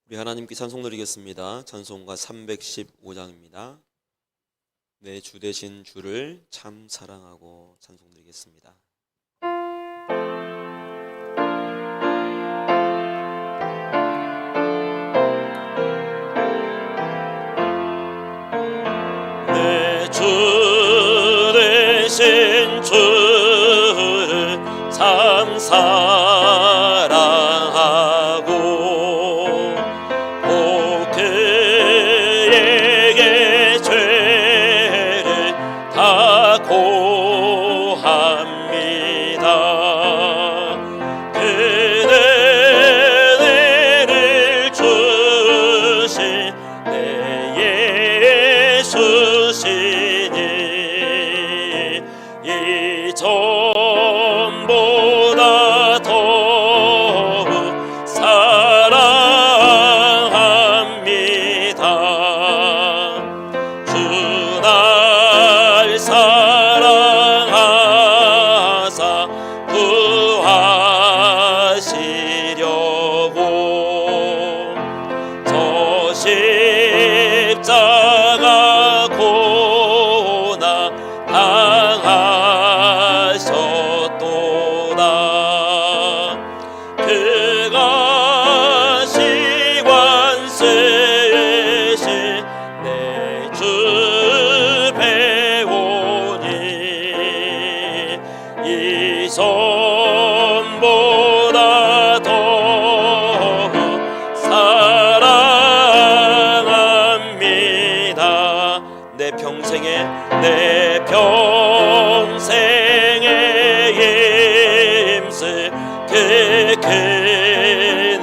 우리 하나님께 찬송 드리겠습니다. 찬송가 315장입니다. 내 주 되신 주를 참 사랑하고 찬송 드리겠습니다. 내 주 되신 주를 참 사랑하고 꼭 그에게 죄를 다 고합니다. 그는 은혜를 주신 내 예수시니 이 전보다 더욱 사랑합니다. 주 날 사랑하사 구하시려고 저 십자가 고난 당하셨도다. 그가 시관세신 내 주 배우니 이 전보다 더욱 사랑합니다. 내 평생에 힘쓸 그 큰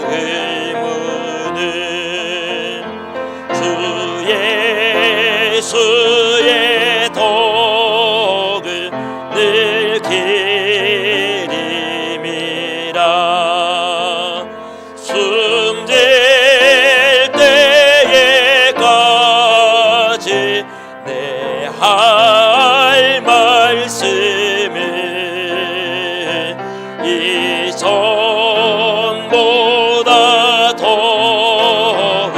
의무는 주 예수의 덕을 늘 기림이라. 숨질 때에까지 내 할 말씀을 이 전보다 더욱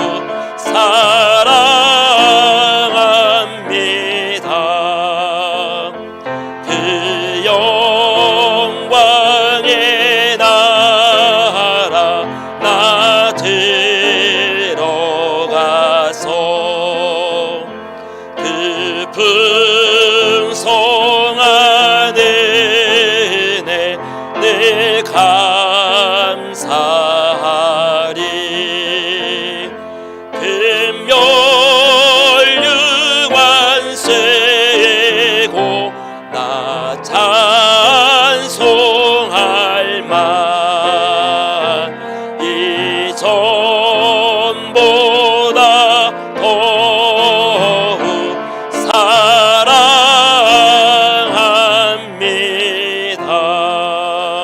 사랑합니다. 그 영광의 나라 나 들어가서 그 풍성한 은혜 늘 감사하리. 금멸류관 세고 나 찬송할 만 이 전보다 더욱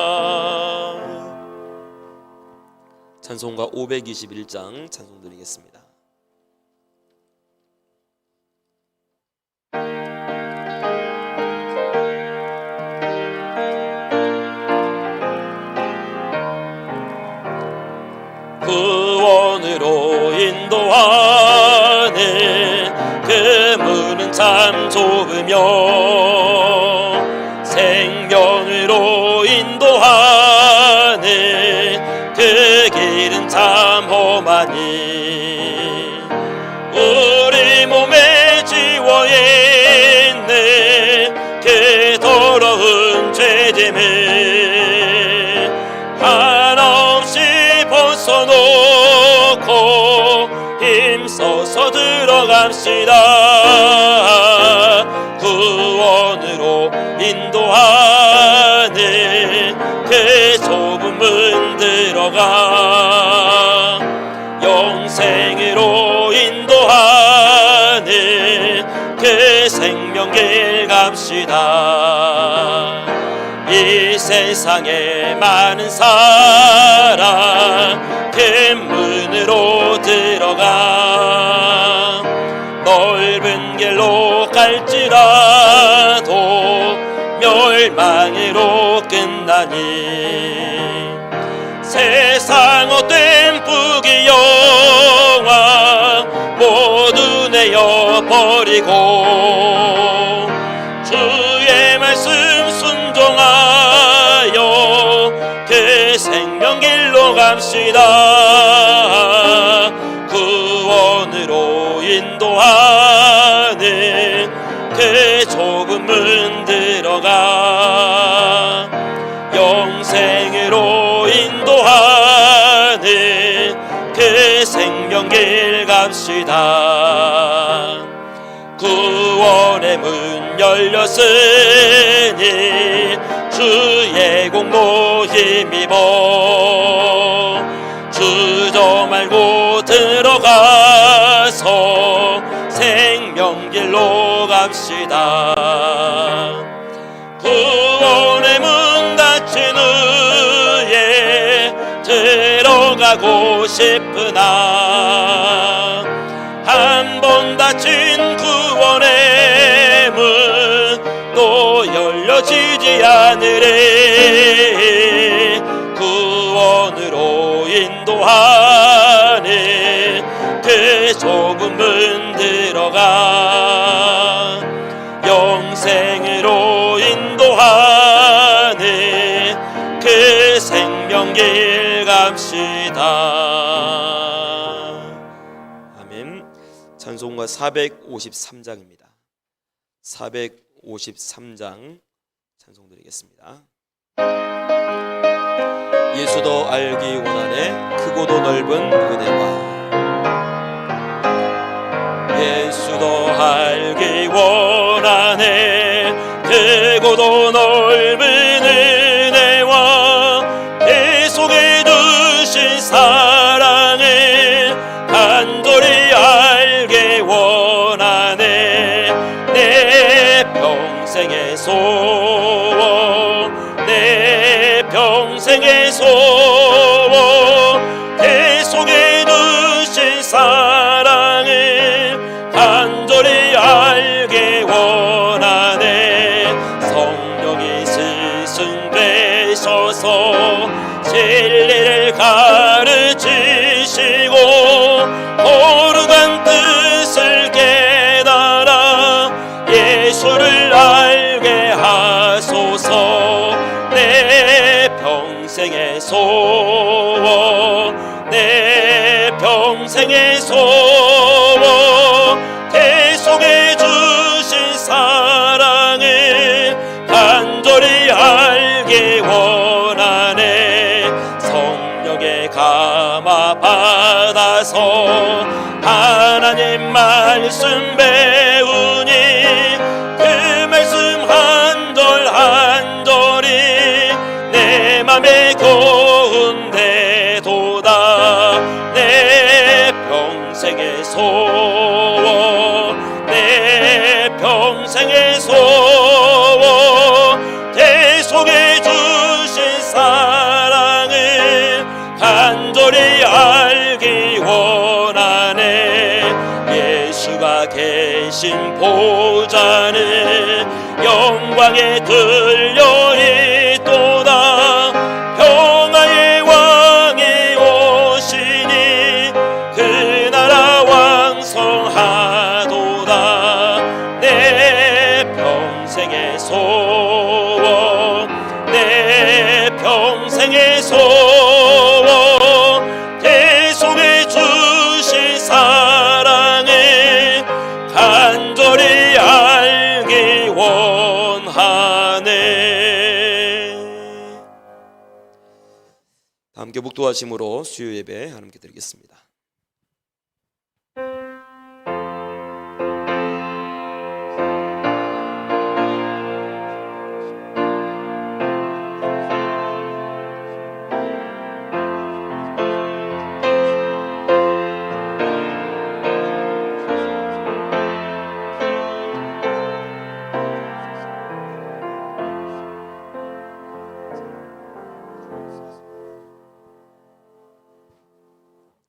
사랑합니다. 찬송가 521장 찬송 드리겠습니다. 구원으로 인도하는 그 문은 참 좁으며 생명으로 인도하는 그 길은 참 험하니 우리 몸에 지워있는 그 더러운 죄짐을 한없이 벗어놓고 힘써서 들어갑시다. 구원으로 인도하는 그 좁은 문 들어가 영생으로 인도하는 그 생명길 갑시다. 이 세상에 많은 사람 큰 문으로 들어가 넓은 길로 갈지라도 멸망으로 끝나니 세상 헛된 부귀 영광 모두 내어버리고 주의 말씀 순종하여 그 생명길로 갑시다. 구원으로 인도하는 그 좁은 문 들어가 영생으로 인도하는 그 생명길 갑시다. 구원의 문 열렸으니 주의 공로 힘입어 주저 말고 들어가서 생명길로 갑시다. 구원의 문 닫힌 후에 들어가고 싶으나 한 번 닫힌 구원의 문 또 열려지지 않으리. 구원으로 인도하는 그 좁은 문 들어가 영생으로 인도하는 그 생명길 갑시다. 아멘. 찬송가 453장입니다. 453장 찬송 드리겠습니다. 예수도 알기 원하네 크고도 넓은 은혜와 예수도 알기 원하네 크고도 넓은 은혜와 계속해 주신 사랑을 간절히 알기 원하네. 내 평생의 소원 내 평생의 소원 계속해 주신 사랑을 간절히 알기 원하네. 성령이 스승되셔서 진리를 가르치시고 거룩한 뜻을 깨달아 예수를 알게 하소서. 내 평생의 소원 내 평생의 소원 계속해 주신 사랑을 간절히 알기 원하네. 성령의 감화 받아서 하나님 말씀 배우니 그 말씀 한 절 한 절이 내 맘에 고운데도다. 내 평생의 소원 내 평생의 소원 계속해 주신 사랑을 간절히 알기 원하네. 예수가 계신 보좌는 영광에 들려 있도다. 평화의 왕이 오시니 그 나라 왕성하도다. 내 평생의 소원 내 평생의 소원 계속해 주신 사랑을 간절히 알기 원하네. 함께 묵도하심으로 수요예배 하나님께 드리겠습니다.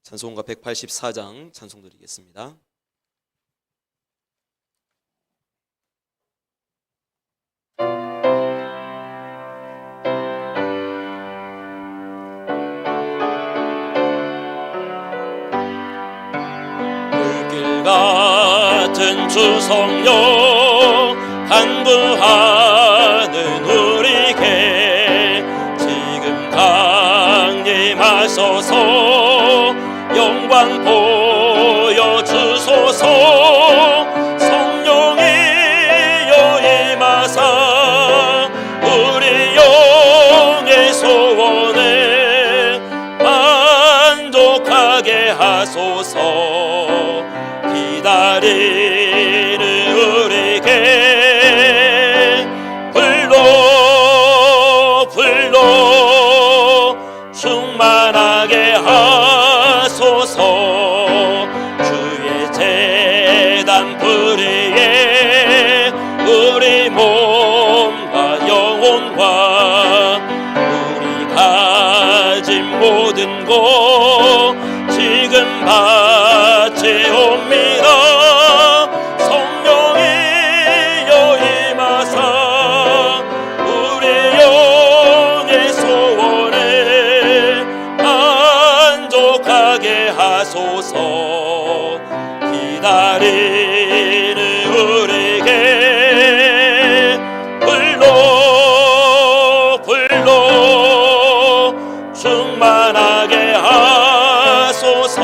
찬송가 184장 찬송 드리겠습니다. 주 성령 간구하는 우리에게 지금 강림하소서. 영광 보여주소서. 성령이여 임하사 우리 영의 소원을 만족하게 하소서. 기다리는 우리에게 불러 충만하게 하소서. 주의 제단 불의에 우리 몸과 영혼과 우리 가진 모든 것 지금 바치옵니다. 성령이여 임하사 우리 영의 소원을 만족하게 하소서. 기다리는 우리에게 불러 충만하게 하소서.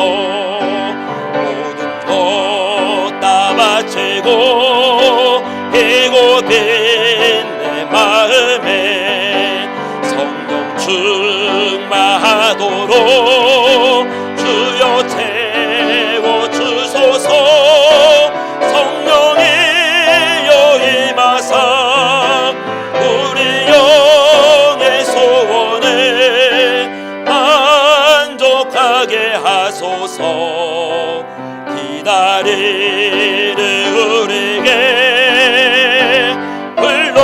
모든 것 다 바치고 이곳 빈 내 마음에 성령 충만하도록 주여 채워주소서. 성령이여 임하사 우리 영의 소원을 만족하게 하소서. 기다리는 우리에게 불러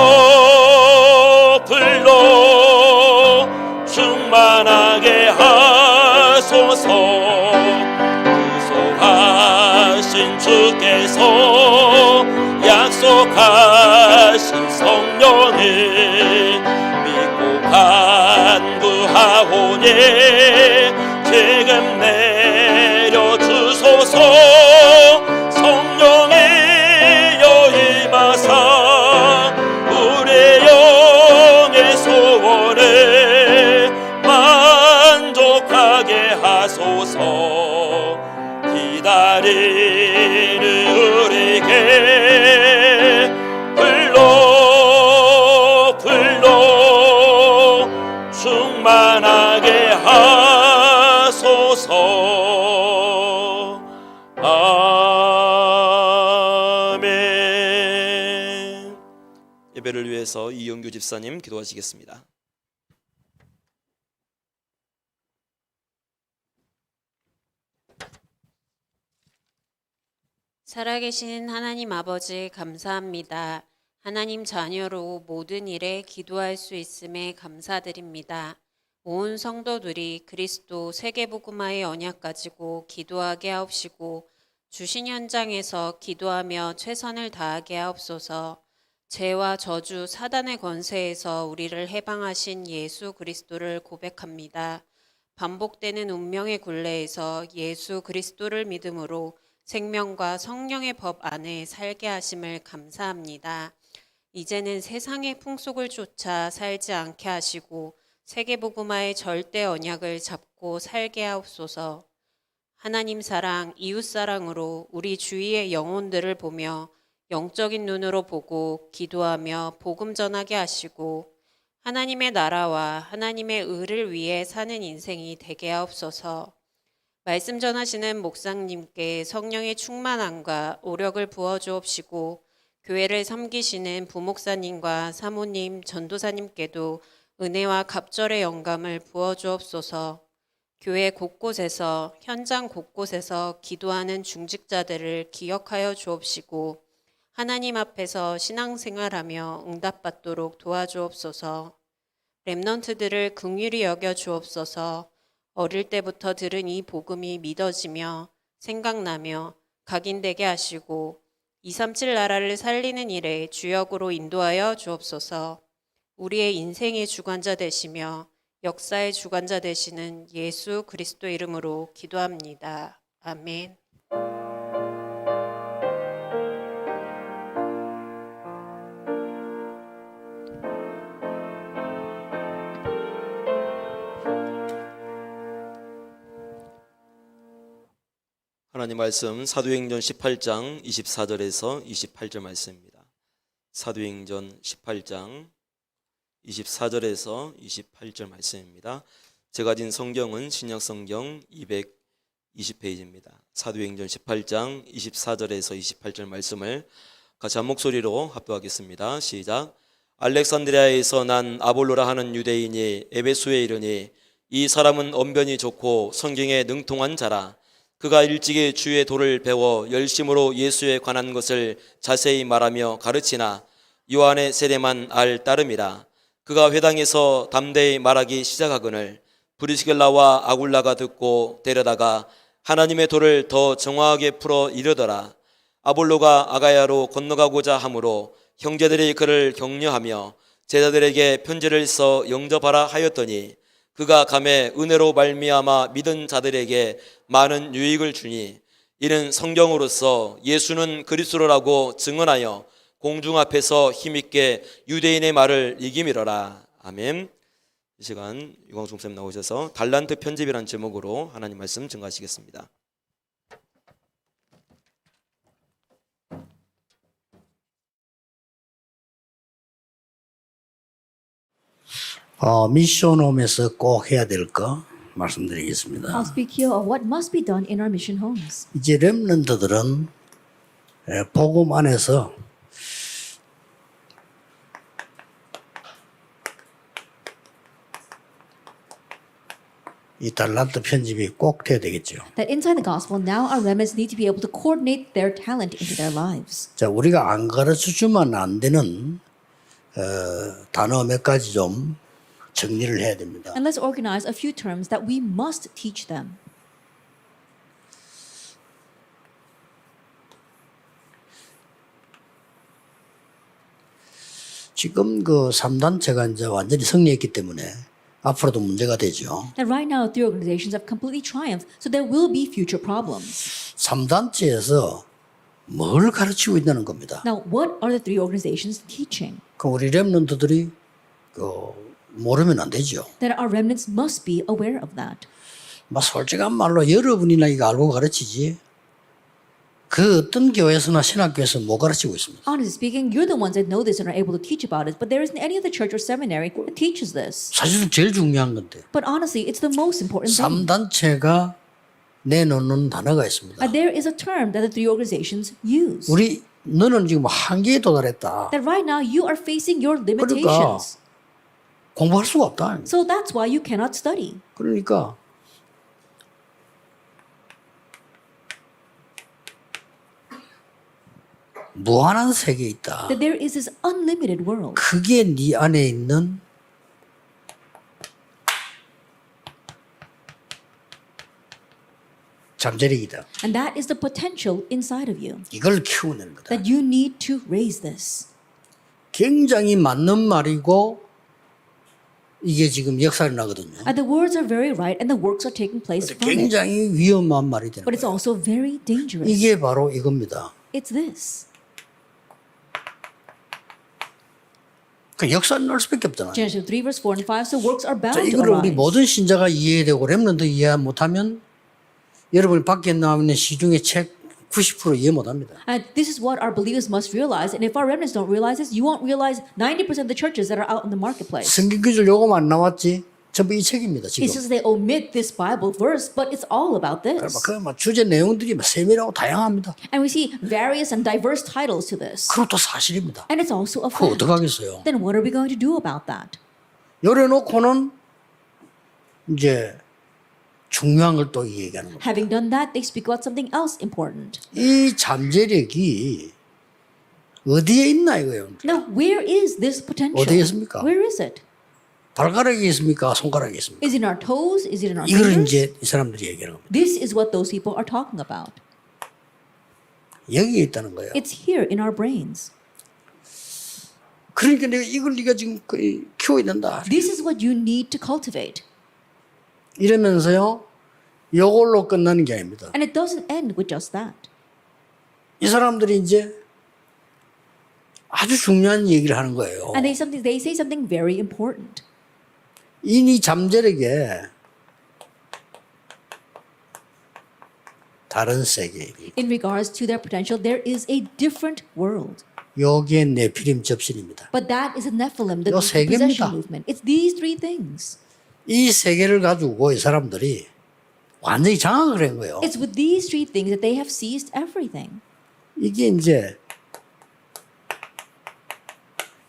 충만하게 하소서. 구속하신 주께서 약속하신 성령을 믿고 간구하오니 지금 내려주소서. 성령이여 임하사 우리 영의 소원을 만족하게 하소서. 기다리는 우리에게 불러 충만하게 하소서. 아멘. 예배를 위해서 이영규 집사님 기도하시겠습니다. 살아계신 하나님 아버지 감사합니다. 하나님 자녀로 모든 일에 기도할 수 있음에 감사드립니다. 온 성도들이 그리스도 세계복음화의 언약 가지고 기도하게 하옵시고 주신 현장에서 기도하며 최선을 다하게 하옵소서. 죄와 저주 사단의 권세에서 우리를 해방하신 예수 그리스도를 고백합니다. 반복되는 운명의 굴레에서 예수 그리스도를 믿음으로 생명과 성령의 법 안에 살게 하심을 감사합니다. 이제는 세상의 풍속을 쫓아 살지 않게 하시고 세계복음화의 절대 언약을 잡고 살게 하옵소서. 하나님 사랑, 이웃 사랑으로 우리 주위의 영혼들을 보며 영적인 눈으로 보고 기도하며 복음 전하게 하시고 하나님의 나라와 하나님의 의를 위해 사는 인생이 되게 하옵소서. 말씀 전하시는 목사님께 성령의 충만함과 오력을 부어주옵시고 교회를 섬기시는 부목사님과 사모님, 전도사님께도 은혜와 갑절의 영감을 부어주옵소서. 교회 곳곳에서 현장 곳곳에서 기도하는 중직자들을 기억하여 주옵시고 하나님 앞에서 신앙생활하며 응답받도록 도와주옵소서. 렘넌트들을 긍휼히 여겨 주옵소서. 어릴 때부터 들은 이 복음이 믿어지며 생각나며 각인되게 하시고 237 나라를 살리는 일에 주역으로 인도하여 주옵소서. 우리의 인생의 주관자 되시며 역사의 주관자 되시는 예수 그리스도 이름으로 기도합니다. 아멘. 하나님 말씀 사도행전 18장 24절에서 28절 말씀입니다. 사도행전 18장 24절에서 28절 말씀입니다. 제가 가진 성경은 신약성경 220페이지입니다. 사도행전 18장 24절에서 28절 말씀을 같이 한 목소리로 합독하겠습니다. 시작. 알렉산드리아에서 난 아볼로라 하는 유대인이 에베소에 이르니 이 사람은 언변이 좋고 성경에 능통한 자라. 그가 일찍이 주의 도를 배워 열심으로 예수에 관한 것을 자세히 말하며 가르치나 요한의 세례만 알 따름이라. 그가 회당에서 담대히 말하기 시작하거늘 브리스길라와 아굴라가 듣고 데려다가 하나님의 도를 더 정확하게 풀어 이르더라. 아볼로가 아가야로 건너가고자 하므로 형제들이 그를 격려하며 제자들에게 편지를 써 영접하라 하였더니 그가 감에 은혜로 말미암아 믿은 자들에게 많은 유익을 주니 이는 성경으로서 예수는 그리스도라고 증언하여 공중 앞에서 힘있게 유대인의 말을 이기미러라. 아멘. 이 시간 유광수 목사님 나오셔서 달란트 편집이라는 제목으로 하나님 말씀 증거하시겠습니다. 미션홈에서 꼭 해야 될 거 말씀드리겠습니다. I'll speak here of what must be done in our mission homes. 이제 렘넌트들은 복음 안에서 이 달란트 편집이 꼭 돼야 되겠죠. That inside the gospel, now our remnants need to be able to coordinate their talent into their lives. 자, 우리가 안 가르쳐 주면 안 되는 단어 몇 가지 좀 정리를 해야 됩니다. And let's organize a few terms that we must teach them. 지금 그 3단체가 이제 완전히 승리했기 때문에 앞으로도 문제가 되죠. And right now, three organizations have completely triumphed, so there will be future problems. 3단체에서 뭘 가르치고 있다는 겁니다. Now, what are the three organizations teaching? 그 우리 렘넌트들이 모르면 안 되죠. That our remnants must be aware of that. 막 솔직한 말로 여러분이나 이거 알고 가르치지 그 어떤 교회에서나 신학교에서 못 가르치고 있습니다. Honestly speaking, you're the ones that know this and are able to teach about it, but there isn't any other church or seminary that teaches this. 사실은 제일 중요한 건데 But honestly, it's the most important thing. 3단체가 내놓는 단어가 있습니다. There is a term that the three organizations use. 너는 지금 한계에 도달했다. That right now you are facing your limitations. 공부할 수가 없다. So that's why you cannot study. 그러니까 무한한 세계에 있다. That there is this unlimited world. 그게 네 안에 있는 잠재력이다. And that is the potential inside of you. 이걸 키워내는 거다. That you need to raise this. 굉장히 맞는 말이고 이게 지금 역사를 나거든요. And the words are very right and the works are taking place from it. 굉장히 위험한 말이 되는 But it's 거예요. also very dangerous. 이게 바로 이겁니다. It's this. 그 역사를 넣을 수밖에 없잖아요. Genesis 3 verse 4 and 5, so works are bound 자, to 이거를 우리 arise. 모든 신자가 이해되고 렘넌트 이해 못하면 여러분이 밖에 나오는 시중의 책 90% 이해 못합니다. And this is what our believers must realize. And if our remnants don't realize this, you won't realize 90% of the churches that are out in the marketplace. 성경 구절 요거만 안 나왔지 전부 이 책입니다. 지금. It's just they omit this Bible verse, but it's all about this. 그 주제 내용들이 세밀하고 다양합니다. And we see various and diverse titles to this. 그것도 사실입니다. And it's also a 그거 fact. 어떡하겠어요? Then what are we going to do about that? 요래놓고는 이제 중요한 걸 또 얘기하는 겁니다. Having done that, they speak about something else important. 이 잠재력이 어디에 있나 이거예요. Now, where is this potential? 어디에 있습니까? Where is it? 발가락에 있습니까? 손가락에 있습니까? Is it in our toes? Is it in our 이걸 fingers? 이제 이 사람들이 얘기하는 겁니다. This is what those people are talking about. 여기에 있다는 거예요. It's here in our brains. 그러니까 네가 지금 키워야 된다. This is what you need to cultivate. 이러면서요, 이걸로 끝나는 게 아닙니다. And it doesn't end with just that. 이 사람들이 이제 아주 중요한 얘기를 하는 거예요. And they say something very important. 이 잠재력에 다른 세계입니다. In regards to their potential, there is a different world. 여기에 네피림 접신입니다. But that is a Nephilim, the 요 세 개입니다. possession movement. It's these three things. 이 세계를 가지고 이 사람들이 완전히 장악을 한 거예요. It's with these three things that they have seized everything. 이게 이제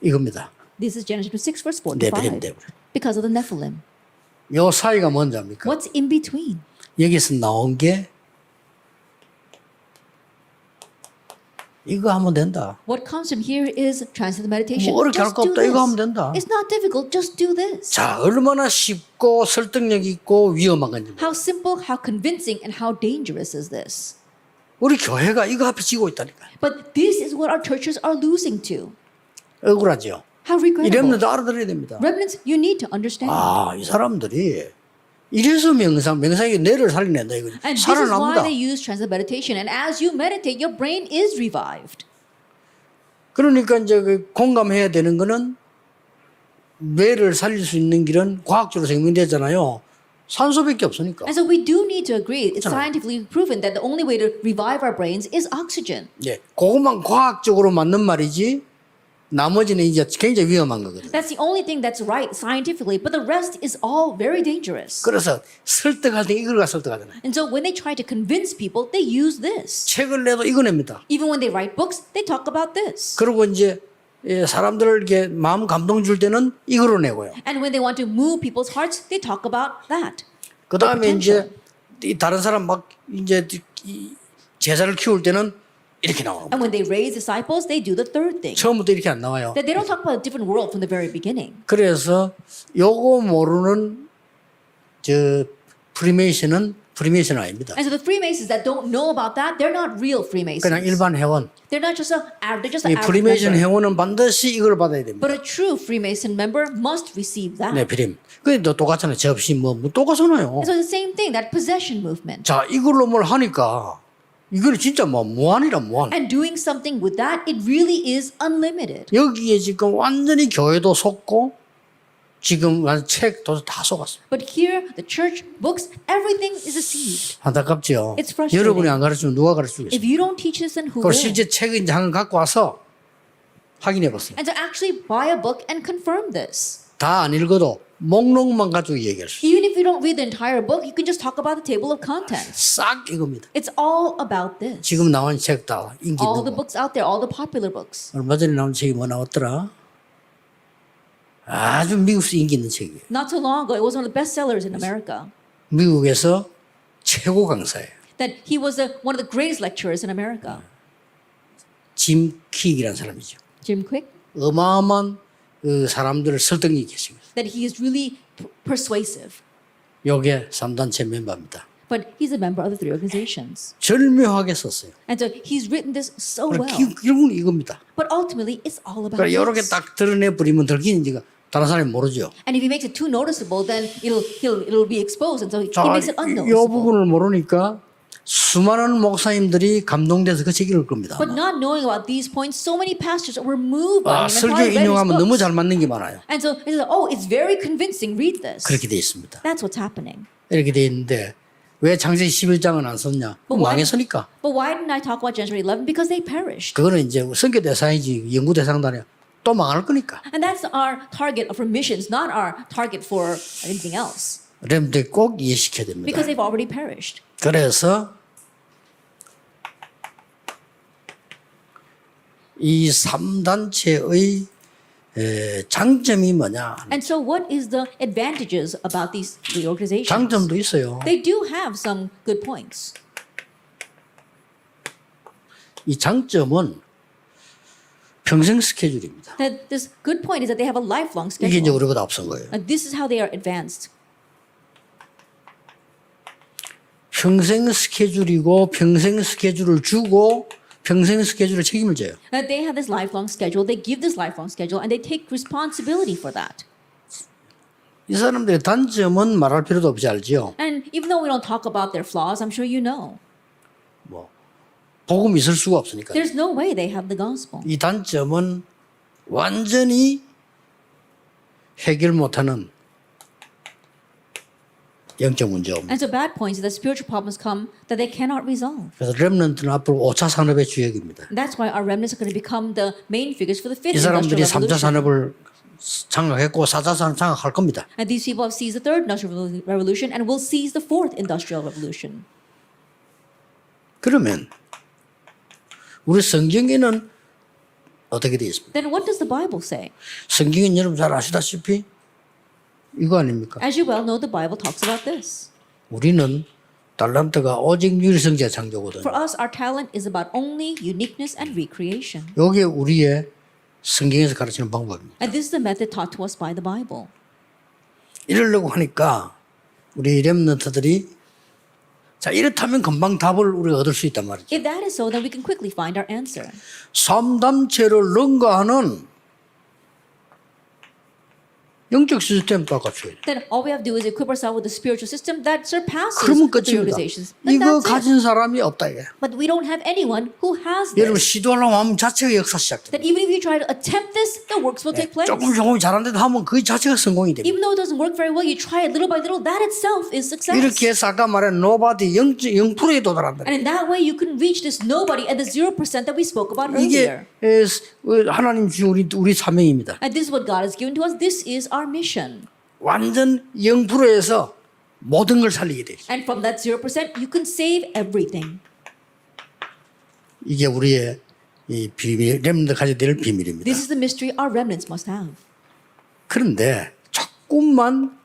이겁니다. This is Genesis 6, verse 4 to 네피림 5. 때문에. Because of the Nephilim. 요 사이가 뭔지 압니까? What's in between? 여기서 나온 게 이거 하면 된다. What comes from here is transcendental meditation. 뭐 어렵게 할 Just 거 do 없다. 이거 하면 this. 된다. It's not difficult. Just do this. 자, 얼마나 쉽고 설득력 있고 위험한 건지. How simple, how convincing, and how dangerous is this? 우리 교회가 이거 앞에 지고 있다니까요. But this is what our churches are losing to. 억울하죠. How 이 regrettable. 렘넌트 알아들어야 됩니다. Remnants, you need to understand. 아, 이 사람들이 이래서 명상이 뇌를 살려낸다 이거. And this is why 살아납니다. they use transcendental meditation. And as you meditate, your brain is revived. 그러니까 이제 그 공감해야 되는 거는 뇌를 살릴 수 있는 길은 과학적으로 증명되잖아요. 산소밖에 없으니까. And so we do need to agree. It's 그렇잖아요. scientifically proven that the only way to revive our brains is oxygen. 예, 그것만 과학적으로 맞는 말이지. 나머지는 이제 굉장히 위험한 거거든요. That's the only thing that's right scientifically, but the rest is all very dangerous. 그래서 설득할 때 이걸 설득하잖아요. And so when they try to convince people, they use this. 책을 내도 이거 냅니다. Even when they write books, they talk about this. 그리고 이제 사람들에게 마음 감동 줄 때는 이거로 내고요. And when they want to move people's hearts, they talk about that. 그 다음에 potential. 이제 이 다른 사람 막 이제 이 제자를 키울 때는 이렇게 나오는 And 거예요. when they raise disciples, they do the third thing. 처음부터 이렇게 안 나와요. That they don't talk about a different world from the very beginning. 그래서 요거 모르는 저 프리메이션 아닙니다. And so the Freemasons that don't know about that, they're not real Freemasons. 그냥 일반 회원. They're not just they're just 이 an average 프리메이션 member. 회원은 반드시 이걸 받아야 됩니다. But a true Freemason member must receive that. 네, 피림. 그게 또 똑같잖아요. 접시 뭐 똑같잖아요. So it's the same thing, that possession movement. 자, 이걸로 뭘 하니까 이거는 진짜 뭐 무한이라 무한. And doing something with that, it really is unlimited. 여기에 지금 완전히 교회도 속고 지금 책도 다 속았어요. But here, the church, books, everything is deceived. 안타깝죠. It's frustrating. 여러분이 안 가르치면 누가 가르치겠어요? If you don't teach this, then who 그걸 will? 실제 책을 이제 한 권 갖고 와서 확인해 봤어요. And to actually buy a book and confirm this. 다 안 읽어도 목록만 가지고 얘기할 수 있어요. Even if you don't read the entire book, you can just talk about the table of contents. 싹 이겁니다. It's all about this. 지금 나온 책 다 인기 All 있는 the 거. books out there, all the popular books. 얼마 전에 나온 책이 뭐 나왔더라? 아주 미국에서 인기 있는 책이에요. Not so long ago, it was one of the best sellers in America. 미국에서 최고 강사예요. That he was one of the greatest lecturers in America. 짐 킥이라는 사람이죠. Jim Quick. 어마어마한 그 사람들을 설득력이 계십니다. That he is really persuasive. 요게 3단체 멤버입니다. But he's a member of the three organizations. 절묘하게 썼어요. And so he's written this so well. 결국은 이겁니다. But ultimately, it's all about 그러니까 이렇게 this. 딱 드러내 버리면 들키는지가 다른 사람이 모르죠. And if he makes it too noticeable, then it'll be exposed, and so he 자, makes it 이 unnoticeable. 부분을 모르니까 수많은 목사님들이 감동돼서 그 책 읽을 겁니다. But not knowing about these points, so many pastors were moved 아, by him. That's 설교 why I read his 인용하면 너무 books. 잘 맞는 게 많아요. And so it's like, oh, it's very convincing. Read this. 그렇게 돼 있습니다. That's what's happening. 이렇게 돼 있는데 왜 창세기 11장은 안 썼냐? But why- 망했으니까. But why didn't I talk about Genesis 11? Because they perished. 그거는 이제 선교 대상이지 연구 대상도 아니야. 또 망할 거니까. And that's our target for missions, not our target for anything else. 여러분들 꼭 이해시켜야 됩니다. Because they've already perished. 그래서 이 3단체의 장점이 뭐냐? And so what is the advantages about these three organizations? 장점도 있어요. They do have some good points. 이 장점은 평생 스케줄입니다. That this good point is that they have a lifelong 이게 이제 schedule. 우리보다 앞선 거예요. And this is how they are advanced. 평생 스케줄이고 평생 스케줄을 주고 평생 스케줄을 책임을 져요. That they have this lifelong schedule, they give this lifelong schedule, and they take responsibility for that. 이 사람들의 단점은 말할 필요도 없이 알지요. And even though we don't talk about their flaws, I'm sure you know, 뭐 복음이 있을 수가 없으니까. there's no way they have the gospel. 이 단점은 완전히 해결 못하는 영적 문제 옵니다. And so bad points is that spiritual problems come that they cannot resolve. 그래서 렘넌트는 앞으로 5차 산업의 주역입니다. And that's why our remnants are going to become the main figures for the fifth 이 사람들이 industrial 3차 revolution. 산업을 장악했고 4차 산업 장악할 겁니다. And these people have seized the third industrial revolution and will seize the fourth industrial revolution. 그러면 우리 성경에는 어떻게 되어 있습니까? Then what does the Bible say? 성경은 여러분 잘 아시다시피 이거 아닙니까? As you well know, the Bible talks about this. 우리는 달란트가 오직 유리성자 창조거든요. For us, our talent is about only uniqueness and recreation. 이게 우리의 성경에서 가르치는 방법입니다. And this is the method taught to us by the Bible. 이러려고 하니까 우리 렘넌트들이 자 이렇다면 금방 답을 우리가 얻을 수 있단 말이죠. If that is so, then we can quickly find our answer. 삼단체를 능가하는 영적 시스템 갖춰야 돼. Then all we have to do is equip ourselves with a spiritual system that surpasses 그러면 the 끝입니다. organizations. Then 이거 that's it. 가진 사람이 없다 이게. But we don't have anyone who has 여러분 this. 시도하려고 하면 자체가 역사 시작됩니다. That even if you try to attempt this, the works will take place. 조금 잘하는데도 하면 그 자체가 성공이 됩니다. Even though it doesn't work very well, you try it little by little, that itself is success. 이렇게 해서 아까 말한 노바디 0%에 도달한다. And in that way, you can reach this nobody at the 0% that we spoke about 이게 earlier. 하나님 주신 우리 사명입니다. And this is what God has given to us. This is our mission. 완전 0%에서 모든 걸 살리게 되죠. And from that 0%, you can save everything. 이게 우리의 이 비밀, 렘넌트 가져야 될 비밀입니다. This is the mystery our remnants must have. 그런데 조금만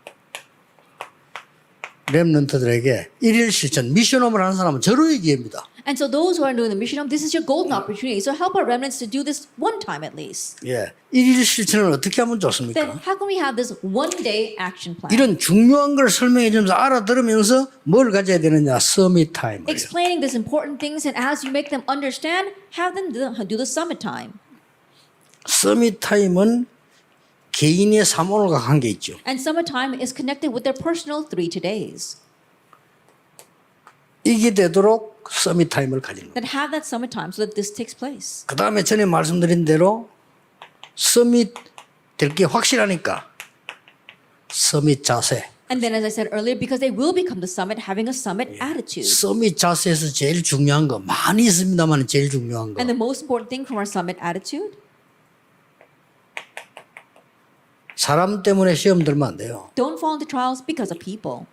렘넌트들에게 일일 실천, 미션홈을 하는 사람은 저로 얘기합니다. And so those who are doing the mission, this is your golden opportunity. So help our remnants to do this one time at least. 예, 일일 실천을 어떻게 하면 Then 좋습니까? how can we have this one-day action plan? 이런 중요한 걸 설명해 주면서 알아들으면서 뭘 가져야 되느냐? 서밋 타임을. Explaining these important things, and as you make them understand, have them do the summit time. 서밋 타임은 개인의 사모론과 관계 있죠. And summit time is connected with their personal 3-2days. 이게 되도록 서밋 타임을 가지는 거예요. Then have that summit time so that this takes place. 그 다음에 전에 말씀드린 대로 서밋 될 게 확실하니까 서밋 자세. And then, as I said earlier, because they will become the summit, having a summit attitude. 서밋 자세에서 제일 중요한 거 많이 있습니다만 제일 중요한 거 And the most important thing from our summit attitude, 사람 때문에 시험 들면 안 돼요. don't fall into trials because of people.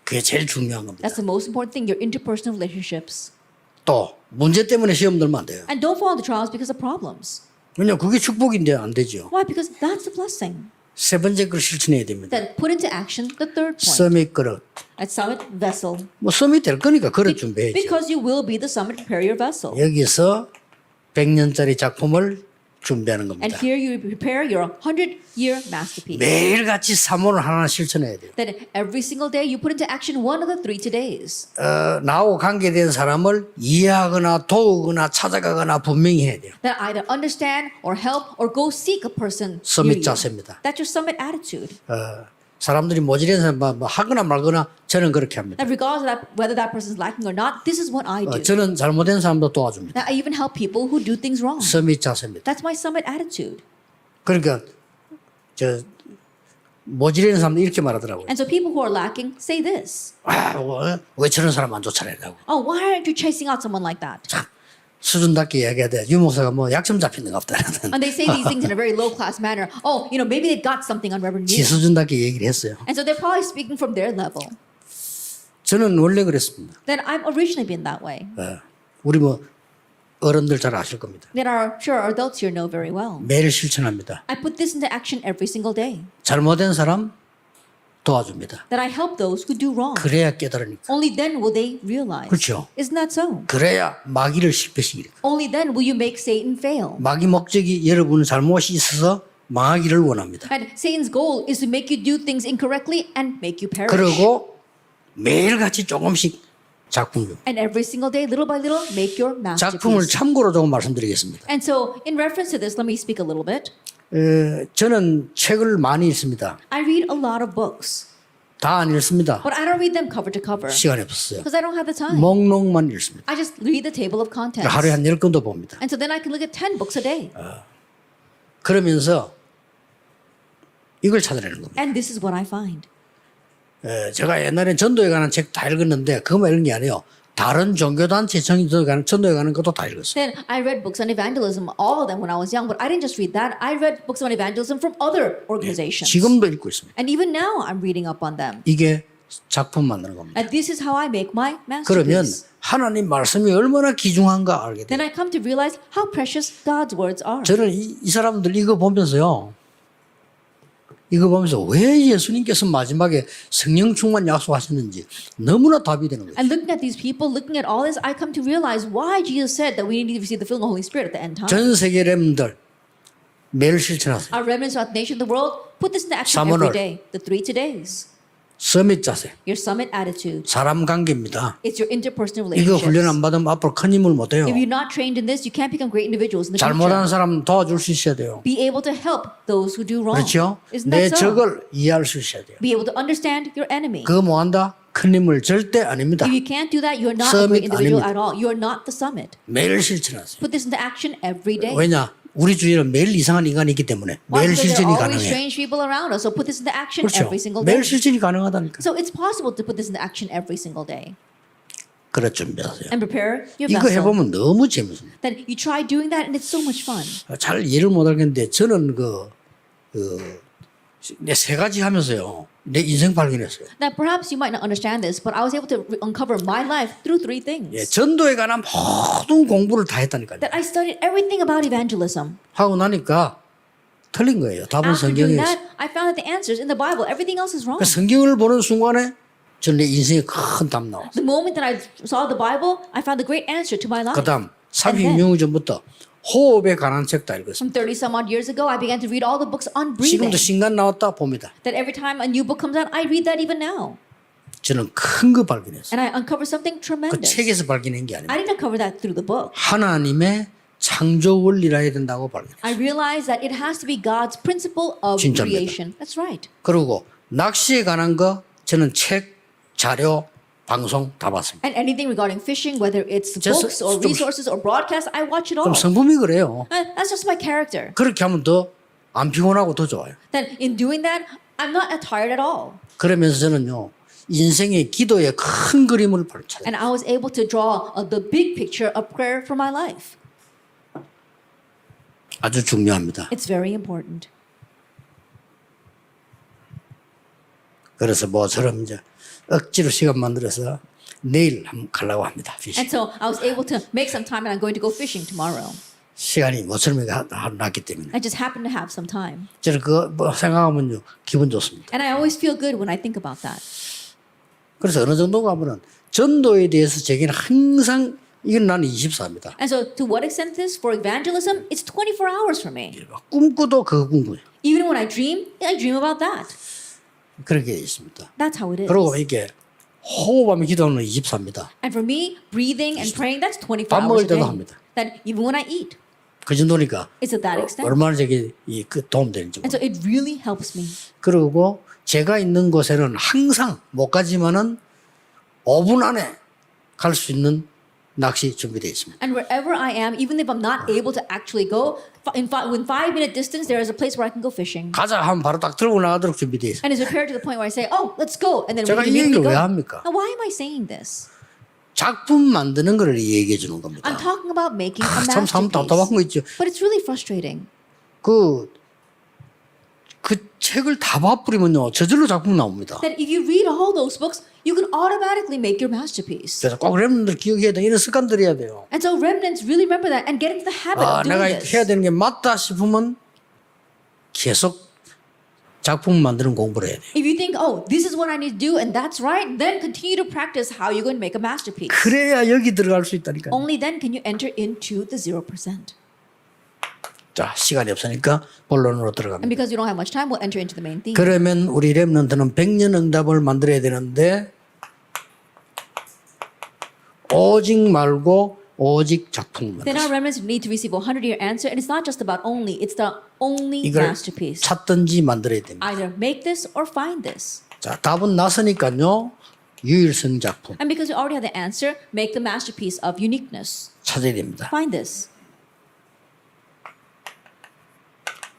그게 제일 중요한 겁니다. That's the most important thing, your interpersonal relationships. 또 문제 때문에 시험 들면 안 돼요. And don't fall into trials because of problems. 왜냐면 그게 축복인데 안 되죠. Why? Because that's a blessing. 세 번째 걸 실천해야 됩니다. Then put into action the third point. 서밋 그릇. At summit vessel. 뭐 서밋 될 거니까 그릇 준비해야죠. Because you will be the summit, prepare your vessel. 여기서 100년짜리 작품을 준비하는 And 겁니다. here you prepare your 100-year masterpiece. 매일같이 사모를 하나 실천해야 돼요. Then every single day you put into action one of the 3-2days. 나하고 관계된 사람을 이해하거나 도우거나 찾아가거나 분명히 해야 돼요. That either understand or help or go seek a person near 서밋 you. 자세입니다. That's your summit attitude. 사람들이 모질한 사람 뭐 하거나 말거나 저는 그렇게 합니다. That regardless of that, whether that person is lacking or not, this is what I do. 저는 잘못된 사람도 도와줍니다. That I even help people who do things wrong. 서밋 자세입니다. That's my summit attitude. 그러니까 저 모질한 사람들 이렇게 말하더라고요. And so people who are lacking say this. 왜 저런 사람 안 쫓아내냐고. Oh, why aren't you chasing out someone like that? 수준답게 이야기해야 돼. 유목사가 뭐 약점 잡히는 거 없다. And they say these things in a very low-class manner. Oh, maybe they've got something on Reverend 지 Neil. 수준답게 얘기를 했어요. And so they're probably speaking from their level. 저는 원래 그랬습니다. Then I've originally been that way. 우리 뭐 어른들 잘 아실 겁니다. That our adults here know very well. 매일 실천합니다. I put this into action every single day. 잘못된 사람 도와줍니다. That I help those who do wrong. 그래야 깨달으니까. Only then will they realize. 그렇죠. Isn't that so? 그래야 마귀를 실패시키니까. Only then will you make Satan fail. 마귀 목적이 여러분 잘못이 있어서 망하기를 원합니다. And Satan's goal is to make you do things incorrectly and make you perish. 그리고 매일같이 조금씩 작품 좀. And every single day, little by little, make your 작품을 masterpiece. 참고로 조금 말씀드리겠습니다. And so, in reference to this, let me speak a little bit. 저는 책을 많이 읽습니다. I read a lot of books, 다 안 읽습니다. but I don't read them cover to cover 시간이 없었어요. because I don't have the time. 목록만 읽습니다. I just read the table of contents. 하루에 한 10권도 봅니다. And so then I can look at 10 books a day. 그러면서 이걸 찾아내는 겁니다. And this is what I find. 제가 옛날에 전도에 관한 책 다 읽었는데 그것만 읽은 게 아니에요. 다른 종교단체 전도에 관한 것도 다 읽었어요. Then I read books on evangelism, all of them when I was young, but I didn't just read that. I read books on evangelism from other organizations. 지금도 읽고 있습니다. And even now I'm reading up on them. 이게 작품 만드는 겁니다. And this is how I make my 그러면 masterpiece. 하나님 말씀이 얼마나 귀중한가 알게 Then 돼요. I come to realize how precious God's words are. 저는 이 사람들 이거 보면서요. 이거 보면서 왜 예수님께서 마지막에 성령 충만 약속하셨는지 너무나 답이 되는 거예요. And looking at these people, looking at all this, I come to realize why Jesus said that we need to receive the filling of the Holy Spirit at the end time. 전 세계 렘들 매일 실천하세요. Our remnants throughout the nation of the world, put this into action 3월을. every day. The 3 todays. 서밋 자세, Your summit attitude. 사람 관계입니다. It's your interpersonal 이거 relationships. 훈련 안 받으면 앞으로 큰 힘을 못 해요. If you're not trained in this, you can't become great individuals in the 잘못하는 future. 사람 도와줄 수 있어야 돼요. Be able to help those who do wrong. 그렇죠? Isn't 내 that so? 적을 이해할 수 있어야 돼요. Be able to understand your enemy. 그거 못한다? 큰 힘을 절대 아닙니다. If you can't do that, you're not a great Summit individual 아닙니다. at all. You're not the summit. 매일 실천하세요. Put this into action every day. 왜냐? 우리 주위에는 매일 이상한 인간이 있기 때문에 Why? 매일 Because there 실천이 are always 가능해요. strange people around us. So put this into action 그렇죠? every single day. 매일 실천이 가능하다니까. So it's possible to put this into action every single day. 그래 준비하세요. And prepare your 이거 vessel. 해보면 너무 재밌습니다. Then you try doing that and it's so much fun. 잘 이해를 못 하겠는데 저는 내 세 가지 하면서요. 내 인생 발견했어요. Now perhaps you might not understand this, but I was able to uncover my life through 3 things. 예, 전도에 관한 모든 공부를 다 했다니까요. That I studied everything about evangelism. 하고 나니까 틀린 거예요. 답은 After doing 성경에 that, I found that the answers in the Bible, everything else is wrong. 성경을 보는 순간에 저는 내 인생에 큰 답 나왔어요. The moment that I saw the Bible, I found the great answer to my life. 그다음 And then, 30년 전부터 호흡에 관한 책 다 읽었어요. from 30 some odd years ago, I began to read all the books on breathing. 지금도 신간 나왔다 봅니다. That every time a new book comes out, I read that even now. 저는 큰 거 발견했어요. And I uncover something 그 tremendous. 책에서 발견한 게 아닙니다. I didn't uncover that through the book. 하나님의 창조 원리라 해야 된다고 발견했어요. I realized that it has to be God's principle of 진짜입니다. creation. That's right. 그리고 낚시에 관한 거 저는 책, 자료, 방송 다 봤습니다. And anything regarding fishing, whether it's Just books or 좀- resources or broadcasts, I watch it all. 좀 성품이 그래요. And that's just my character. 그렇게 하면 더 안 피곤하고 더 좋아요. Then in doing that, I'm not tired at all. 그러면서 저는요 인생의 기도의 큰 그림을 찾아요. And I was able to draw the big picture of prayer for my life. 아주 중요합니다. It's very important. 그래서 뭐처럼 이제 억지로 시간 만들어서 내일 한번 가려고 합니다. 피싱. And so I was able to make some time and I'm going to go fishing tomorrow. 시간이 모처럼 났기 때문에 I just happen to have some time. 저는 그거 뭐 생각하면요 기분 좋습니다. And I always feel good when I think about that. 그래서 어느 정도 가면은 전도에 대해서 제게는 항상 이건 나는 24입니다. And so to what extent this? For evangelism, it's 24 hours for me. 꿈꾸도 그 꿈꾸요. Even when I dream about that. 그렇게 돼 있습니다. That's how it is. 그리고 이게 호흡하며 기도하는 건 24입니다. And for me, breathing and praying, that's 24 밥 hours 먹을 a 때도 day. 합니다. That even when I eat, 그 정도니까 it's at that extent. 얼마나 제게 도움되는지. And so it really helps me. 그리고 제가 있는 곳에는 항상 못 가지만은 5분 안에 갈 수 있는 낚시 준비되어 있습니다. And wherever I am, even if I'm not able to actually go, within 5-minute distance, there is a place where I can go fishing. 가자 하면 바로 딱 들고 나가도록 준비되어 있습니다. And it's prepared to the point where I say, oh, let's go. And then 제가 we 이 immediately 얘기를 go. 왜 합니까? Now, why am I saying this? 작품 만드는 걸 얘기해 주는 겁니다. I'm talking about making a 참 답답한 masterpiece. 거 있죠. But it's really frustrating. 그 책을 다 봐버리면요 저절로 작품 나옵니다. That if you read all those books, you can automatically make your masterpiece. 그래서 꼭 렘들 기억해야 돼. 이런 습관들이 해야 돼요. And so remnants really remember that and get into the habit 아, of doing 내가 this. 해야 되는 게 맞다 싶으면 계속 작품 만드는 공부를 해야 돼. If you think, oh, this is what I need to do and that's right, then continue to practice how you're going to make a masterpiece. 그래야 여기 들어갈 수 있다니까요. Only then can you enter into the 0%. 자, 시간이 없으니까 본론으로 And 들어갑니다. because we don't have much time, we'll enter into the main theme. 그러면 우리 렘넌트는 100년 응답을 만들어야 되는데 오직 말고 오직 작품을 Then our 만들었어요. remnants need to receive a 100-year answer, and it's not just about only, it's the only 이걸 masterpiece. 찾든지 만들어야 됩니다. Either make this or find this. 자, 답은 나서니까요. 유일성 작품 And because we already have the answer, make the masterpiece of uniqueness. 찾아야 됩니다. Find this.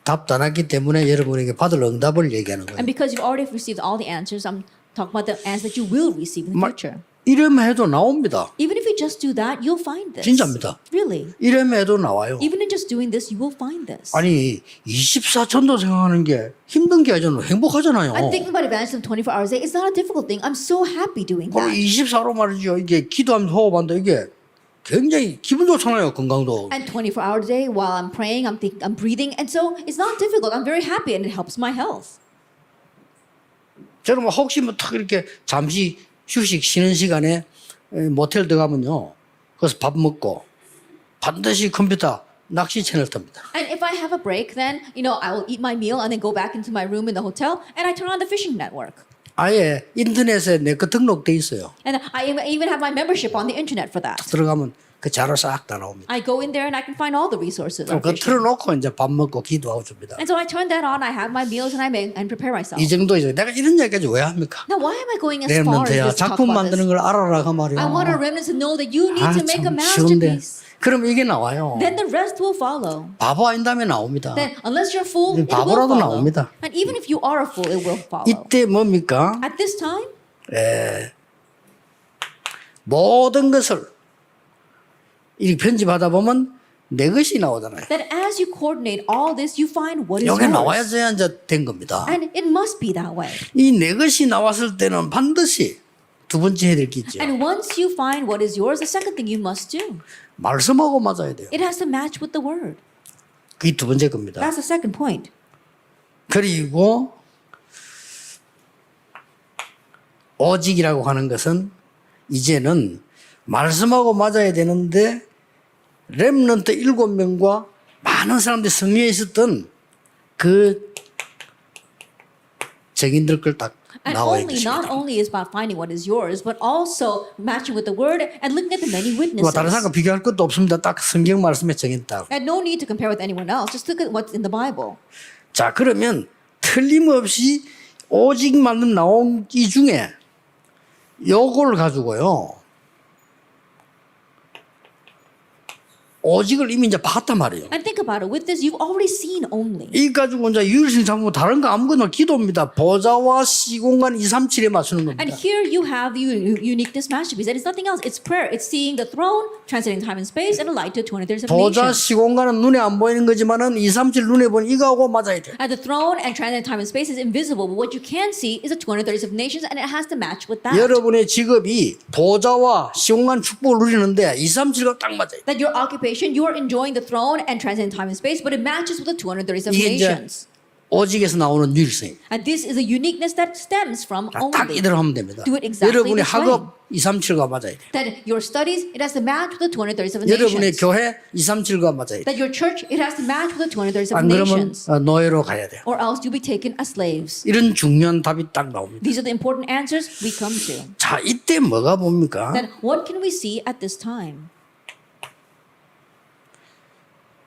답 다 났기 때문에 여러분에게 받을 응답을 얘기하는 거예요. And because you've already received all the answers, I'm talk about the answer that you will receive in the 마- future. 이러면 해도 나옵니다. Even if you just do that, you'll find this. 진짜입니다. Really. 이러면 해도 나와요. Even in just doing this, you will find this. 아니 24천도 생각하는 게 힘든 게 아니잖아요. 행복하잖아요. I'm thinking about evangelism 24 hours a day. It's not a difficult thing. I'm so happy doing 그럼 that. 24로 말이죠. 이게 기도하면서 호흡한다. 이게 굉장히 기분 좋잖아요. 건강도. And 24 hours a day while I'm praying, I'm breathing. And so it's not difficult. I'm very happy and it helps my health. 저는 뭐 혹시 뭐 탁 이렇게 잠시 휴식 쉬는 시간에 모텔 들어가면요. 거기서 밥 먹고 반드시 컴퓨터 낚시 채널 탑니다. And if I have a break, then, I will eat my meal and then go back into my room in the hotel and I turn on the fishing network. 아예 인터넷에 내 거 등록돼 있어요. And I even have my membership on the internet for that. 들어가면 그 자료 싹 다 나옵니다. I go in there and I can find all the resources on 그거 fishing. 틀어놓고 이제 밥 먹고 기도하고 줍니다. And so I turn that on, I have my meals and I make and prepare myself. 이 정도이죠. 내가 이런 얘기까지 왜 합니까? Now, why am I going as far as 렘넌트야 this to talk 작품 about 만드는 this? 걸 알아라 그 말이야. I want our remnants to know that you need to make a 참 쉬운데. masterpiece. 그럼 이게 나와요. Then the rest will follow. 바보 아닌 다음에 나옵니다. Then, unless you're a fool, it will 바보라도 follow. 나옵니다. And even if you are a fool, it will follow. 이때 뭡니까? At this time, 모든 것을 이렇게 편집하다 보면 내 것이 나오잖아요. that as you coordinate all this, you find what is 이게 yours. 나와야지 이제 된 겁니다. And it must be that way. 이 내 것이 나왔을 때는 반드시 두 번째 해야 될 게 있죠. And once you find what is yours, the second thing you must do, 말씀하고 맞아야 돼요. it has to match with the word. 그게 두 번째 겁니다. That's the second point. 그리고 오직이라고 하는 것은 이제는 말씀하고 맞아야 되는데 렘넌트 7명과 많은 사람들이 성리에 있었던 그 증인들 걸 딱 And 나와야 only, not 되십니다. only is about finding what is yours, but also matching with the word and looking at the many 뭐 다른 사람과 witnesses. 비교할 것도 없습니다. 딱 성경 말씀에 정했다. And no need to compare with anyone else. Just look at what's in the Bible. 자, 그러면 틀림없이 오직 말씀 나온 이 중에 요걸 가지고요. 오직을 이미 이제 봤단 말이에요. And think about it. With this, you've already seen only. 이 가지고 이제 유일신 작품 다른 거 아무거나 기도입니다. 보좌와 시공간 237에 맞추는 And 겁니다. here you have the uniqueness masterpiece. And it's nothing else. It's prayer. It's seeing the throne, transcending time and space, and a light to 237 보좌 nations. 시공간은 눈에 안 보이는 거지만은 237 눈에 보는 이거하고 맞아야 돼. And the throne and transcending time and space is invisible, but what you can see is the 237 nations, and it has to match with that. 여러분의 직업이 보좌와 시공간 축복을 누리는데 237과 딱 맞아요. That your occupation, you are enjoying the throne and transcending time and space, but it matches with the 237 이게 이제 nations. 오직에서 나오는 유일성. And this is a uniqueness that stems from 딱 only. 이대로 하면 됩니다. Do it exactly 여러분의 this way. 학업 237과 맞아야 돼. That your studies, it has to match with the 237 여러분의 nations. 교회 237과 맞아야 돼. That your church, it has to match with the 237 안 그러면 nations. 노예로 가야 돼요. Or else you'll be taken as slaves. 이런 중요한 답이 딱 나옵니다. These are the important answers we come to. 자, 이때 뭐가 봅니까? Then what can we see at this time?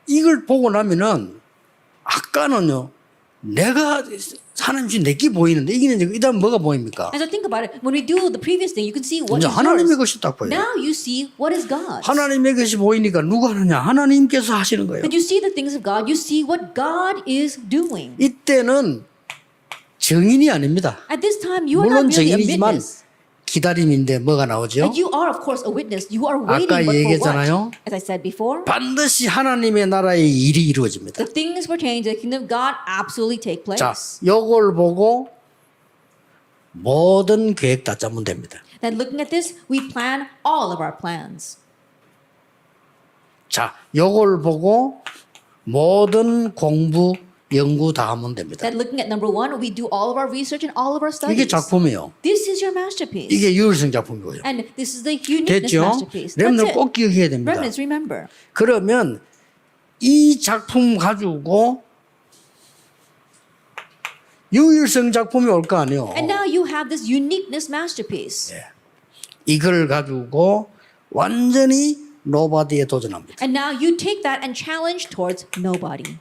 이걸 보고 나면은 아까는요 내가 하나님 주신 내게 보이는데 이기는 이다음 뭐가 보입니까? And so think about it. When we do the previous thing, you can see what 이제 is 하나님의 yours. 것이 딱 보여요. Now you see what is God's. 하나님의 것이 보이니까 누가 하느냐? 하나님께서 하시는 거예요. That you see the things of God, you see what God is doing. 이때는 증인이 아닙니다. At this time, you are not 물론 merely a 증인이지만 witness. 기다림인데 뭐가 나오죠? And you are, of course, a witness. You are waiting, 아까 but for 얘기했잖아요. what? As I said before, 반드시 하나님의 나라의 일이 이루어집니다. the things pertaining to the kingdom of God absolutely take place. 자, 요걸 보고 모든 계획 다 짜면 됩니다. Then looking at this, we plan all of our plans. 자, 요걸 보고 모든 공부, 연구 다 하면 됩니다. Then looking at number one, we do all of our research and all of our 이게 studies. 작품이에요. This is your masterpiece. 이게 유일성 작품이고요. And this is the uniqueness 됐죠? masterpiece. That's 렘넌트 it. 꼭 기억해야 됩니다. Remnants, remember. 그러면 이 작품 가지고 유일성 작품이 올 거 아니에요. And now you have this uniqueness masterpiece. 이걸 가지고 완전히 노바디에 도전합니다. And now you take that and challenge towards nobody.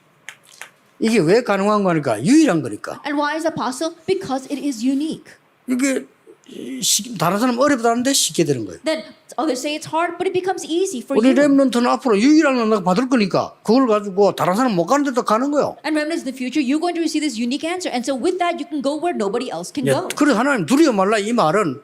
이게 왜 가능한 거니까? 유일한 거니까. And why is that possible? Because it is unique. 이게 다른 사람 어렵다는데 쉽게 되는 거예요. Then others say it's hard, but it becomes easy for 우리 you. 렘넌트는 앞으로 유일한 응답 받을 거니까 그걸 가지고 다른 사람 못 가는 데도 가는 거예요. And remnants in the future, you're going to receive this unique answer. And so with that, you can go where nobody else can 예, go. 그래서 하나님 두려워 말라 이 말은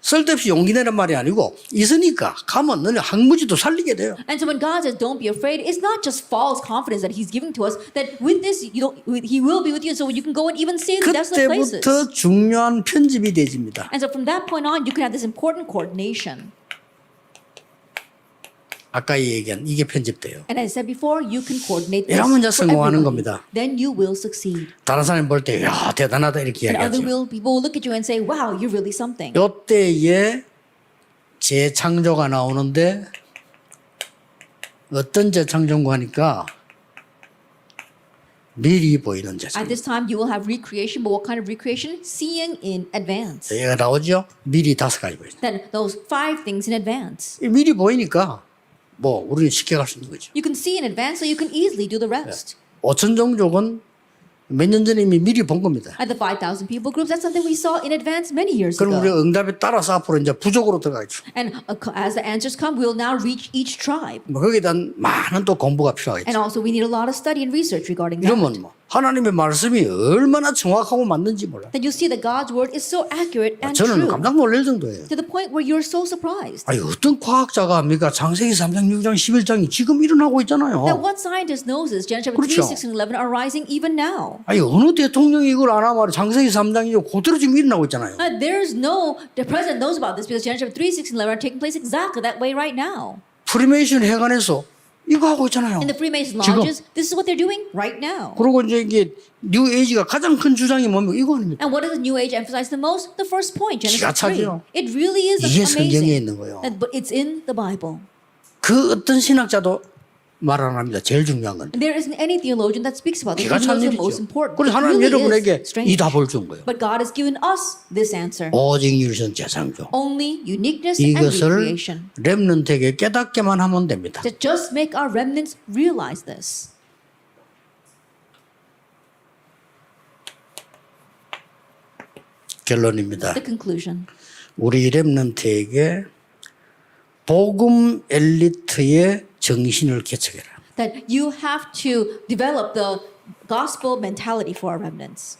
쓸데없이 용기 내는 말이 아니고 있으니까 가면 너네 항무지도 살리게 돼요. And so when God says, don't be afraid, it's not just false confidence that he's giving to us, that with this, he will be with you. So you can go and even see the desolate places. 그때부터 중요한 편집이 되집니다. And so from that point on, you can have this important coordination. 아까 얘기한 이게 편집돼요. And as I said before, you can coordinate this 이러면 이제 for 성공하는 everybody. 겁니다. Then you will succeed. 다른 사람이 볼 때 야 대단하다 이렇게 And other 이야기하죠. people will look at you and say, wow, you're really something. 이때에 재창조가 나오는데 어떤 재창조인가 하니까 미리 보이는 At 재창조. this time, you will have recreation, but what kind of recreation? Seeing in advance. 얘가 나오죠. 미리 5가지 보이죠. Then those 5 things in advance. 미리 보이니까 뭐 우리는 쉽게 갈 수 있는 거죠. You can see in advance, so you can easily do the rest. 5천 종족은 몇 년 전에 이미 미리 본 겁니다. At the 5,000 people groups, that's something we saw in advance many years 그럼 우리 ago. 응답에 따라서 앞으로 이제 부족으로 들어가죠. And as the answers come, we'll now reach each tribe. 뭐 거기에 대한 많은 또 공부가 필요하겠죠. And also, we need a lot of study and research regarding that. 이러면 뭐 하나님의 말씀이 얼마나 정확하고 맞는지 몰라. That you see that God's word is so accurate and 저는 true. 깜짝 놀랄 정도예요. To the point where you're so surprised. 아니 어떤 과학자가 합니까? 창세기 3장, 6장, 11장이 지금 일어나고 있잖아요. That what scientist knows is Genesis chapter 3, 그렇죠. 6, and 11 are rising even now. 아니 어느 대통령이 이걸 안 하면 창세기 3장이죠. 그대로 지금 일어나고 있잖아요. The president knows about this because Genesis chapter 3, 6, and 11 are taking place exactly that way right now. 프리메이션 회관에서 이거 하고 있잖아요. In the Freemason 지금. lodges, this is what they're doing right now. 그리고 이제 이게 뉴 에이지가 가장 큰 주장이 뭡니까? 이거 아닙니까? And what does the New Age emphasize the most? The first point, Genesis 기가 3. 차죠. It really is 이게 성경에 amazing. 있는 거예요. But it's in the Bible. 그 어떤 신학자도 말 안 합니다. 제일 중요한 건. And there isn't any theologian that speaks about this. 기가 He 찬 knows the 일이죠. most important. 그래서 It 하나님 really 여러분에게 is strange. 이 답을 준 거예요. But God has given us this answer. 오직 유리선 재창조. Only uniqueness and 이것을 recreation. 렘넌트에게 깨닫게만 하면 됩니다. To just make our remnants realize this. 결론입니다. The conclusion. 우리 렘넌트에게 복음 엘리트의 정신을 개척해라. That you have to develop the gospel mentality for our remnants.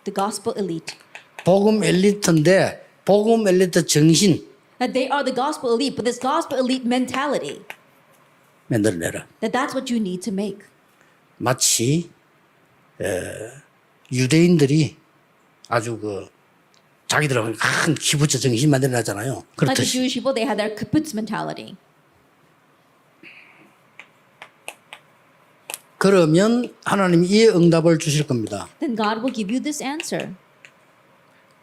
The gospel elite. 복음 엘리트인데 복음 엘리트 정신 That they are the gospel elite, but this gospel elite mentality, 만들어내라. that's what you need to make. 마치 유대인들이 아주 자기들하고 큰 기부처 정신 만들어놨잖아요. Like the 그렇듯이 Jewish people, they had their kibbutz mentality. 그러면 하나님이 이 응답을 주실 겁니다. Then God will give you this answer.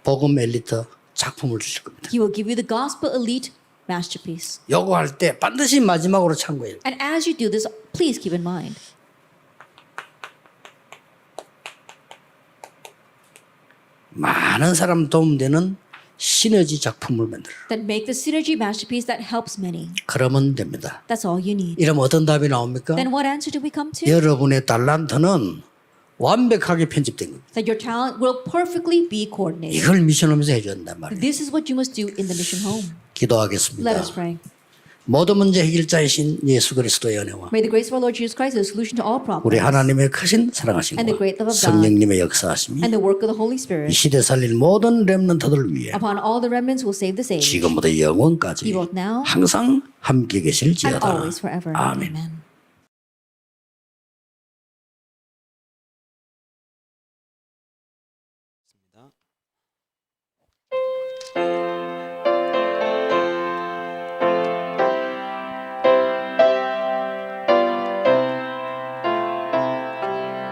복음 엘리트 작품을 주실 겁니다. He will give you the gospel elite masterpiece. 요거 할 때 반드시 마지막으로 참고해요. And as you do this, please keep in mind 많은 사람 도움되는 시너지 작품을 만들어. that make the synergy masterpiece that helps many. 그러면 됩니다. That's all you need. 이러면 어떤 답이 나옵니까? Then what answer do we come to? 여러분의 달란트는 완벽하게 편집된 겁니다. That your talent will perfectly be coordinated. 이걸 미션홈에서 해줘야 된단 말이에요. This is what you must do in the mission home. 기도하겠습니다. Let us pray. 모든 문제 해결자이신 예수 그리스도의 은혜와 May the grace of our Lord Jesus Christ, the solution to all 우리 problems, 하나님의 크신 사랑하심과 And the great love of God, 성령님의 역사하심이 and the work of the Holy 이 Spirit 시대 살릴 모든 렘넌트들을 위해 upon all the remnants who will save this age, 지금부터 영원까지 both now 항상 함께 and 계실지어다. always forever. 아멘. Amen.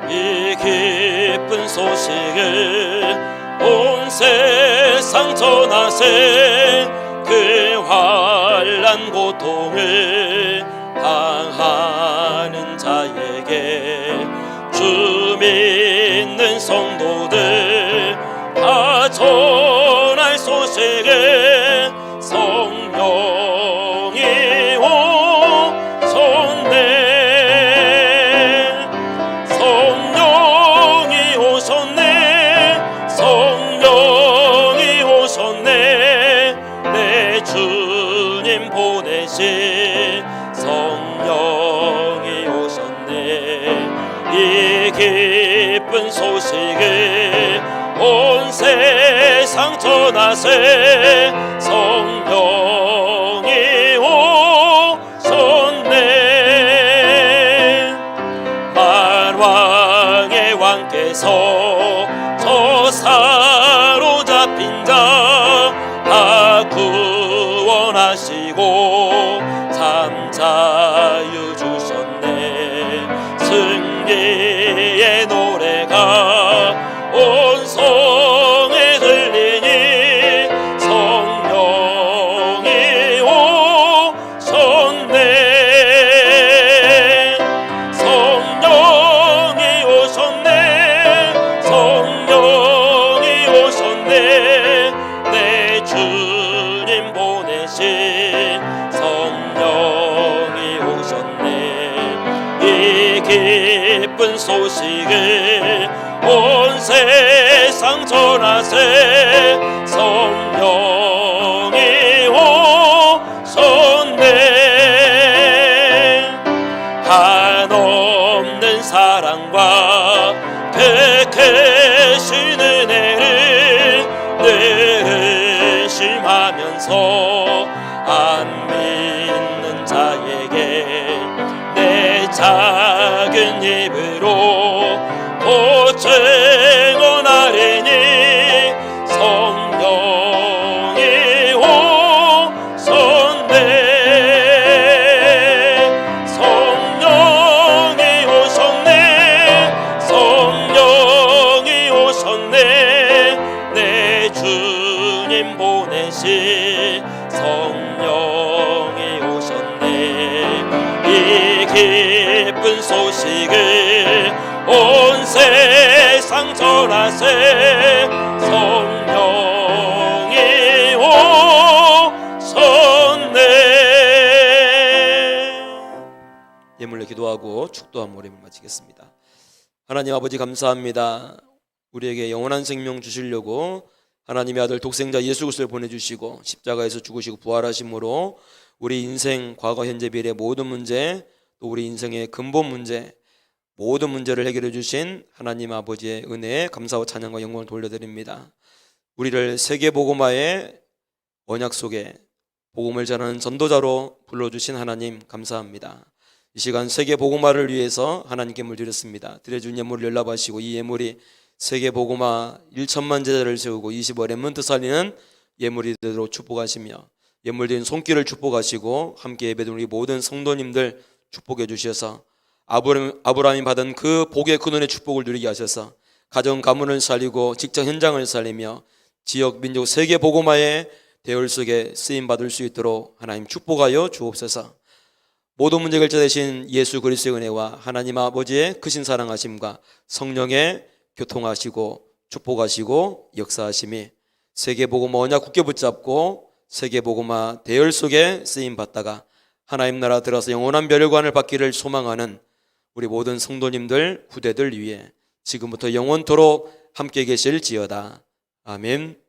이 기쁜 소식을 온 세상 전하세 그 환난 고통을 당하는 자에게 주 믿는 성도들 다 전할 소식을 성령이 오셨네 성령이 오셨네 성령 이 기쁜 소식을 온 세상 전하세. 성령이 오셨네. 만왕의 왕께서 저 사로잡힌 자 다 구원하시고 참 자유 주셨네. 승리의 노래가 온 성에 들리니 성령이 오셨네. 성령이 오셨네. 성령이 오셨네. 내 주님 보내신 성령이 오셨네. 이 기쁜 소식을 온 세상 전하세. 성령이 오셨네. 한없는 사랑과 택하신 은혜를 늘 의심하면서 안 믿는 자에게 내 작은 입으로 고쳐 증언하리니 성령이 오셨네. 성령이 오셨네. 성령이 오셨네. 내 주님 보내신 성령이 오셨네. 이 기쁜 소식을 온 세상 전하세. 성령이 오셨네. 예물로 기도하고 축도한 모임을 마치겠습니다. 하나님 아버지 감사합니다. 우리에게 영원한 생명 주시려고 하나님의 아들 독생자 예수 그리스도를 보내주시고 십자가에서 죽으시고 부활하심으로 우리 인생 과거 현재 미래 모든 문제, 또 우리 인생의 근본 문제, 모든 문제를 해결해 주신 하나님 아버지의 은혜에 감사와 찬양과 영광을 돌려드립니다. 우리를 세계복음화의 언약 속에 복음을 전하는 전도자로 불러주신 하나님 감사합니다. 이 시간 세계복음화를 위해서 하나님께 예물 드렸습니다. 드려준 예물을 연락하시고 이 예물이 세계복음화 1천만 제자를 세우고 20억 렘넌트 살리는 예물이 되도록 축복하시며 예물 드린 손길을 축복하시고 함께 예배드린 우리 모든 성도님들 축복해 주셔서 아브라함이 받은 그 복의 근원의 축복을 누리게 하셔서 가정 가문을 살리고 직장 현장을 살리며 지역 민족 세계 복음화의 대열 속에 쓰임 받을 수 있도록 하나님 축복하여 주옵소서. 모든 문제 결자 되신 예수 그리스도의 은혜와 하나님 아버지의 크신 사랑하심과 성령의 교통하시고 축복하시고 역사하심이 세계 복음화 언약 굳게 붙잡고 세계 복음화 대열 속에 쓰임 받다가 하나님 나라 들어서 영원한 멸관을 받기를 소망하는 우리 모든 성도님들 후대들 위해 지금부터 영원토록 함께 계실지어다. 아멘.